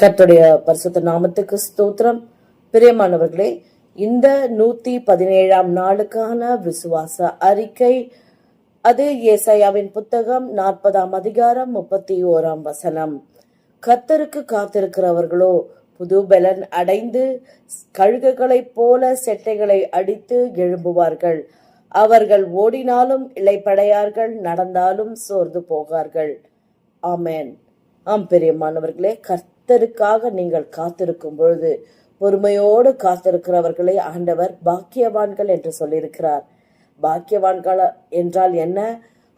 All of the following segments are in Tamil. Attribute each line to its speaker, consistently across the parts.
Speaker 1: கர்த்தருடைய பரிசுத்த நாமத்துக்கு ஸ்தோத்திரம். பிரியமானவர்களே, இந்த 117ஆம் நாளுக்கான விசுவாச அறிக்கை, அது ஏசாயாவின் புத்தகம் 40ஆம் அதிகாரம் 31ஆம் வசனம். கர்த்தருக்கு காத்திருக்கிறவர்களோ புது பலன் அடைந்து கழுகுகளைப் போல செட்டைகளை அடித்து எழும்புவார்கள். அவர்கள் ஓடினாலும் இளைப்படையார்கள், நடந்தாலும் சோர்ந்து போகார்கள். ஆமென். ஆம் பிரியமானவர்களே, கர்த்தருக்காக நீங்கள் காத்திருக்கும் பொழுது, பொறுமையோடு காத்திருக்கிறவர்களை ஆண்டவர் பாக்கியவான்கள் என்று சொல்லியிருக்கிறார். பாக்கியவான்கள் என்றால் என்ன?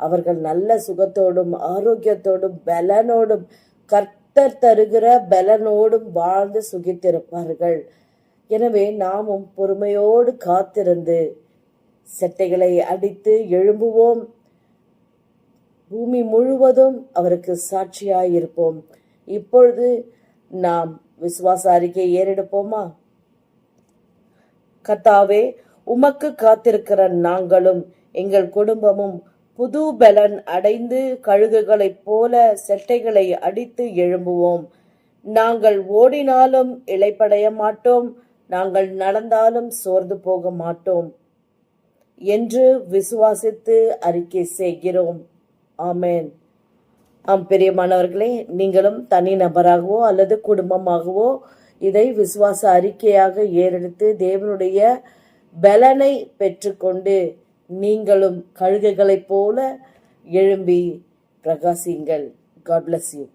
Speaker 1: அவர்கள் நல்ல சுகத்தோடும் ஆரோக்கியத்தோடும் பலனோடும் கர்த்தர் தருகிற பலனோடும் வாழ்ந்து சுகித்திருப்பார்கள். எனவே நாமும் பொறுமையோடு காத்திருந்து செட்டைகளை அடித்து எழும்புவோம். பூமி முழுவதும் அவருக்கு சாட்சியாயிருப்போம். இப்பொழுது நாம் விசுவாச அறிக்கை ஏறெடுப்போமா? கர்த்தாவே, உமக்கு காத்திருக்கிற நாங்களும் எங்கள் குடும்பமும் புது பலன் அடைந்து கழுகுகளைப் போல செட்டைகளை அடித்து எழும்புவோம். நாங்கள் ஓடினாலும் இளைப்படைய மாட்டோம், நாங்கள் நடந்தாலும் சோர்ந்து போக மாட்டோம் என்று விசுவாசித்து அறிக்கை செய்கிறோம். ஆமென். ஆம் பிரியமானவர்களே, நீங்களும் தனி நபராகவோ அல்லது குடும்பமாகவோ இதை விசுவாச அறிக்கையாக ஏறெடுத்து தேவனுடைய பலனை பெற்றுக்கொண்டு நீங்களும் கழுகுகளைப் போல எழும்பி பிரகாசியுங்கள். God bless you.